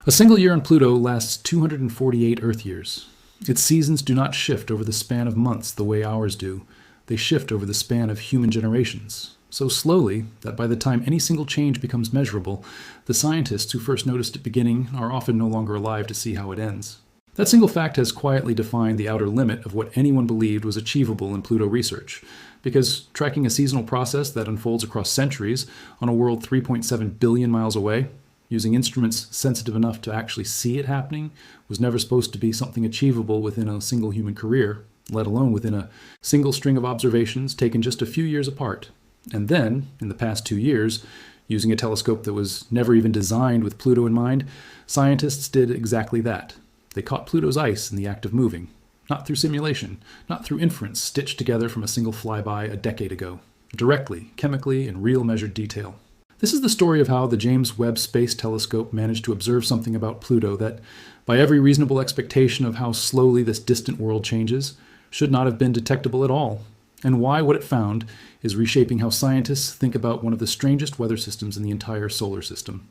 A single year on Pluto lasts 248 Earth years. Its seasons do not shift over the span of months the way ours do. They shift over the span of human generations, so slowly that by the time any single change becomes measurable, the scientists who first noticed it beginning are often no longer alive to see how it ends. That single fact has quietly defined the outer limit of what anyone believed was achievable in Pluto research, because tracking a seasonal process that unfolds across centuries on a world 3.7 billion miles away, using instruments sensitive enough to actually see it happening, was never supposed to be something achievable within a single human career, let alone within a single string of observations taken just a few years apart. And then, in the past 2 years, using a telescope that was never even designed with Pluto in mind, scientists did exactly that. They caught Pluto's ice in the act of moving, not through simulation, not through inference stitched together from a single flyby a decade ago, directly, chemically, in real measured detail. This is the story of how the James Webb Space Telescope managed to observe something about Pluto that, by every reasonable expectation of how slowly this distant world changes, should not have been detectable at all, and why what it found is reshaping how scientists think about one of the strangest weather systems in the entire solar system.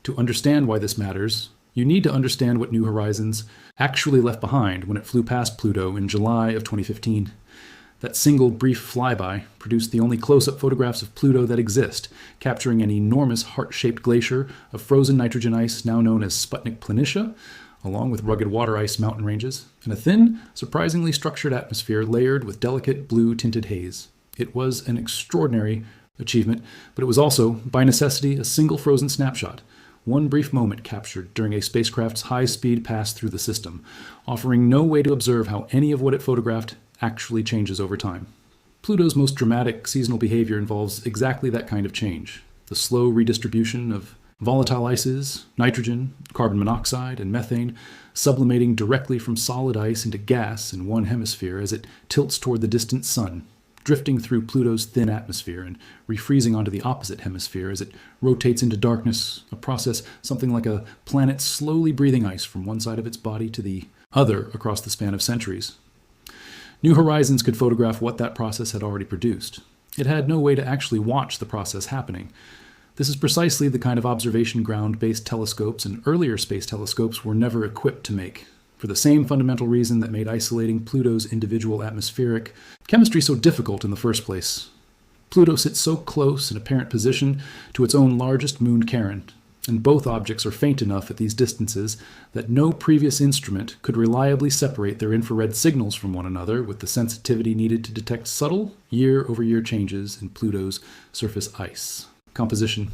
To understand why this matters, you need to understand what New Horizons actually left behind when it flew past Pluto in July of 2015. That single brief flyby produced the only close-up photographs of Pluto that exist, capturing an enormous heart-shaped glacier of frozen nitrogen ice now known as Sputnik Planitia, along with rugged water ice mountain ranges, and a thin, surprisingly structured atmosphere layered with delicate blue-tinted haze. It was an extraordinary achievement, but it was also, by necessity, a single frozen snapshot, one brief moment captured during a spacecraft's high-speed pass through the system, offering no way to observe how any of what it photographed actually changes over time. Pluto's most dramatic seasonal behavior involves exactly that kind of change, the slow redistribution of volatile ices, nitrogen, carbon monoxide, and methane sublimating directly from solid ice into gas in one hemisphere as it tilts toward the distant sun, drifting through Pluto's thin atmosphere and refreezing onto the opposite hemisphere as it rotates into darkness, a process something like a planet slowly breathing ice from one side of its body to the other across the span of centuries. New Horizons could photograph what that process had already produced. It had no way to actually watch the process happening. This is precisely the kind of observation ground-based telescopes and earlier space telescopes were never equipped to make, for the same fundamental reason that made isolating Pluto's individual atmospheric chemistry so difficult in the first place. Pluto sits so close in apparent position to its own largest moon Charon, and both objects are faint enough at these distances that no previous instrument could reliably separate their infrared signals from one another with the sensitivity needed to detect subtle, year-over-year changes in Pluto's surface ice composition.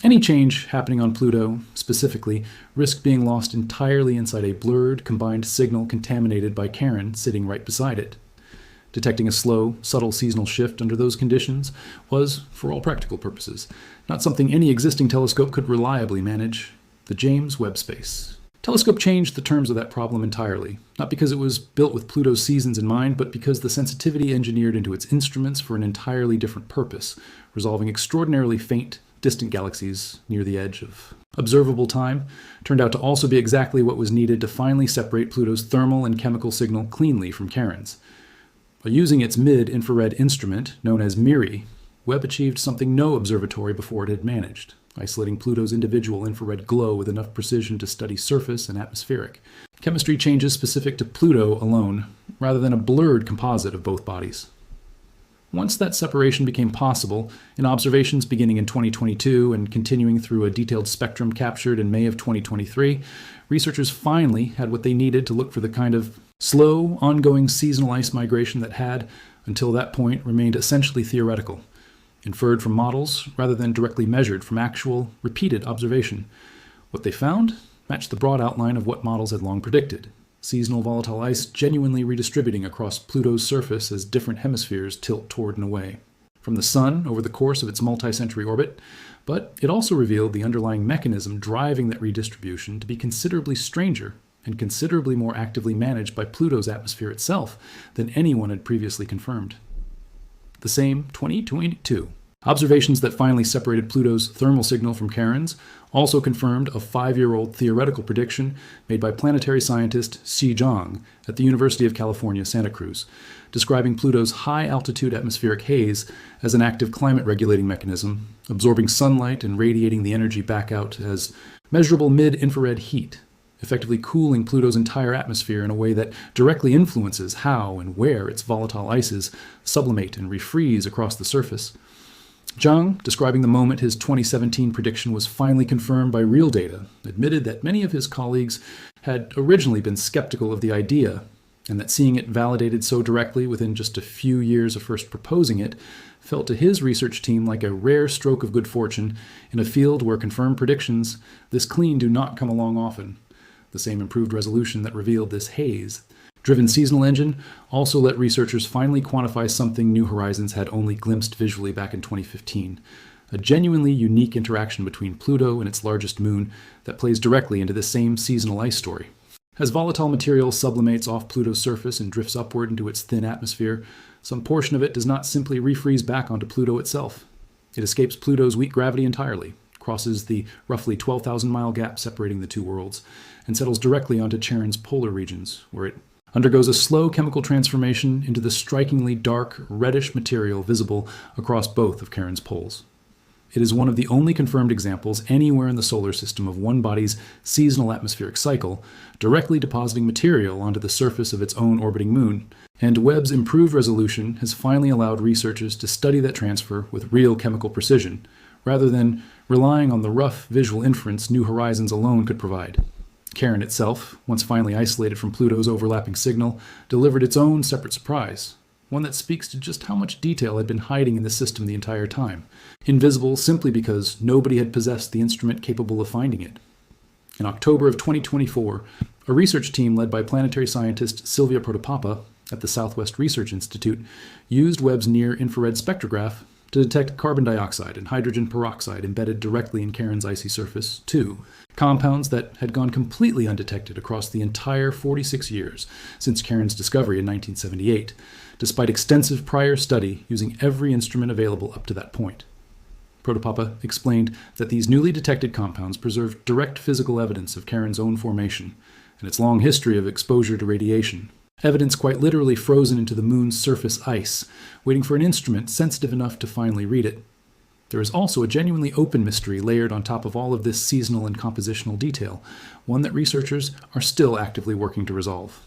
Any change happening on Pluto, specifically, risked being lost entirely inside a blurred, combined signal contaminated by Charon sitting right beside it. Detecting a slow, subtle seasonal shift under those conditions was, for all practical purposes, not something any existing telescope could reliably manage. The James Webb Space Telescope changed the terms of that problem entirely, not because it was built with Pluto's seasons in mind, but because the sensitivity engineered into its instruments for an entirely different purpose, resolving extraordinarily faint, distant galaxies near the edge of observable time, turned out to also be exactly what was needed to finally separate Pluto's thermal and chemical signal cleanly from Charon's. By using its mid-infrared instrument, known as MIRI, Webb achieved something no observatory before it had managed, isolating Pluto's individual infrared glow with enough precision to study surface and atmospheric chemistry changes specific to Pluto alone, rather than a blurred composite of both bodies. Once that separation became possible, in observations beginning in 2022 and continuing through a detailed spectrum captured in May of 2023, researchers finally had what they needed to look for the kind of slow, ongoing seasonal ice migration that had, until that point, remained essentially theoretical, inferred from models rather than directly measured from actual, repeated observation. What they found matched the broad outline of what models had long predicted: seasonal volatile ice genuinely redistributing across Pluto's surface as different hemispheres tilt toward and away from the Sun over the course of its multi-century orbit, but it also revealed the underlying mechanism driving that redistribution to be considerably stranger and considerably more actively managed by Pluto's atmosphere itself than anyone had previously confirmed. The same 2022. Observations that finally separated Pluto's thermal signal from Charon's also confirmed a 5-year-old theoretical prediction made by planetary scientist Xi Zhang at the University of California, Santa Cruz, describing Pluto's high-altitude atmospheric haze as an active climate-regulating mechanism, absorbing sunlight and radiating the energy back out as measurable mid-infrared heat, effectively cooling Pluto's entire atmosphere in a way that directly influences how and where its volatile ices sublimate and refreeze across the surface. Zhang, describing the moment his 2017 prediction was finally confirmed by real data, admitted that many of his colleagues had originally been skeptical of the idea, and that seeing it validated so directly within just a few years of first proposing it felt to his research team like a rare stroke of good fortune in a field where confirmed predictions this clean do not come along often. The same improved resolution that revealed this haze-driven seasonal engine also let researchers finally quantify something New Horizons had only glimpsed visually back in 2015, a genuinely unique interaction between Pluto and its largest moon that plays directly into the same seasonal ice story. As volatile material sublimates off Pluto's surface and drifts upward into its thin atmosphere, some portion of it does not simply refreeze back onto Pluto itself. It escapes Pluto's weak gravity entirely, crosses the roughly 12,000-mile gap separating the two worlds, and settles directly onto Charon's polar regions, where it undergoes a slow chemical transformation into the strikingly dark, reddish material visible across both of Charon's poles. It is one of the only confirmed examples anywhere in the solar system of one body's seasonal atmospheric cycle directly depositing material onto the surface of its own orbiting moon, and Webb's improved resolution has finally allowed researchers to study that transfer with real chemical precision, rather than relying on the rough visual inference New Horizons alone could provide. Charon itself, once finally isolated from Pluto's overlapping signal, delivered its own separate surprise, one that speaks to just how much detail had been hiding in the system the entire time, invisible simply because nobody had possessed the instrument capable of finding it. In October of 2024, a research team led by planetary scientist Silvia Protopapa at the Southwest Research Institute used Webb's near-infrared spectrograph to detect carbon dioxide and hydrogen peroxide embedded directly in Charon's icy surface, too, compounds that had gone completely undetected across the entire 46 years since Charon's discovery in 1978, despite extensive prior study using every instrument available up to that point. Protopapa explained that these newly detected compounds preserved direct physical evidence of Charon's own formation and its long history of exposure to radiation, evidence quite literally frozen into the moon's surface ice, waiting for an instrument sensitive enough to finally read it. There is also a genuinely open mystery layered on top of all of this seasonal and compositional detail, one that researchers are still actively working to resolve.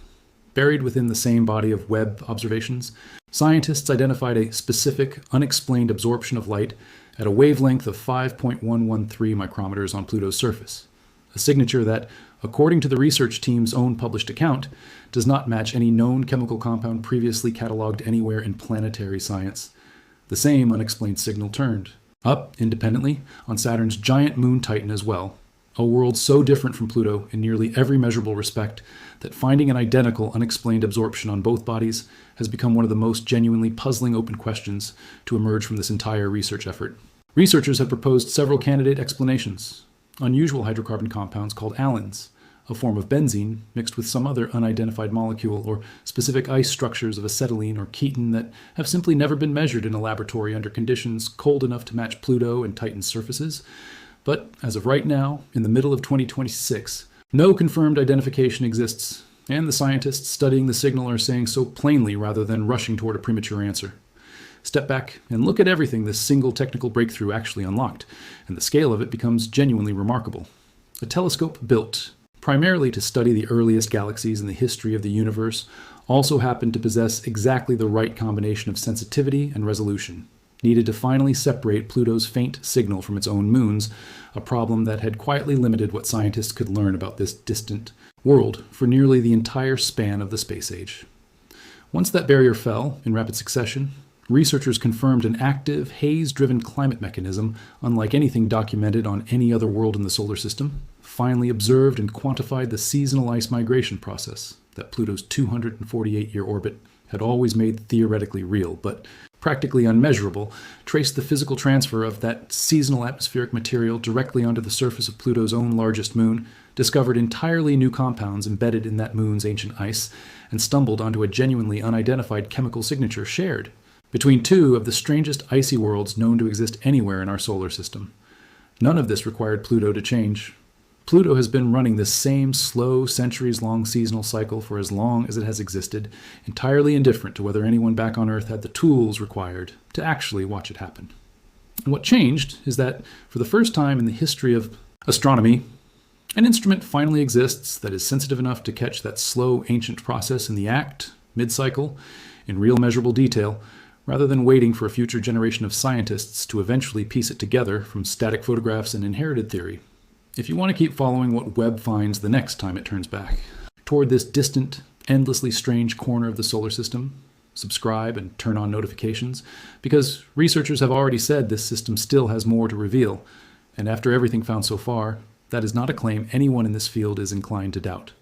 Buried within the same body of Webb observations, scientists identified a specific, unexplained absorption of light at a wavelength of 5.113 micrometers on Pluto's surface, a signature that, according to the research team's own published account, does not match any known chemical compound previously cataloged anywhere in planetary science. The same unexplained signal turned up independently on Saturn's giant moon Titan as well, a world so different from Pluto in nearly every measurable respect that finding an identical unexplained absorption on both bodies has become one of the most genuinely puzzling open questions to emerge from this entire research effort. Researchers have proposed several candidate explanations. Unusual hydrocarbon compounds called alans, a form of benzene mixed with some other unidentified molecule, or specific ice structures of acetylene or ketone that have simply never been measured in a laboratory under conditions cold enough to match Pluto and Titan's surfaces. But as of right now, in the middle of 2026, no confirmed identification exists, and the scientists studying the signal are saying so plainly rather than rushing toward a premature answer. Step back and look at everything this single technical breakthrough actually unlocked, and the scale of it becomes genuinely remarkable. A telescope built primarily to study the earliest galaxies in the history of the universe also happened to possess exactly the right combination of sensitivity and resolution, needed to finally separate Pluto's faint signal from its own moons, a problem that had quietly limited what scientists could learn about this distant world for nearly the entire span of the space age. Once that barrier fell in rapid succession, researchers confirmed an active, haze-driven climate mechanism unlike anything documented on any other world in the solar system, finally observed and quantified the seasonal ice migration process that Pluto's 248-year orbit had always made theoretically real, but practically unmeasurable, traced the physical transfer of that seasonal atmospheric material directly onto the surface of Pluto's own largest moon, discovered entirely new compounds embedded in that moon's ancient ice, and stumbled onto a genuinely unidentified chemical signature shared between two of the strangest icy worlds known to exist anywhere in our solar system. None of this required Pluto to change. Pluto has been running this same slow, centuries-long seasonal cycle for as long as it has existed, entirely indifferent to whether anyone back on Earth had the tools required to actually watch it happen. And what changed is that, for the first time in the history of astronomy, An instrument finally exists that is sensitive enough to catch that slow, ancient process in the act, mid-cycle, in real measurable detail, rather than waiting for a future generation of scientists to eventually piece it together from static photographs and inherited theory. If you want to keep following what Webb finds the next time it turns back toward this distant, endlessly strange corner of the solar system, subscribe and turn on notifications, because researchers have already said this system still has more to reveal, and after everything found so far, that is not a claim anyone in this field is inclined to doubt.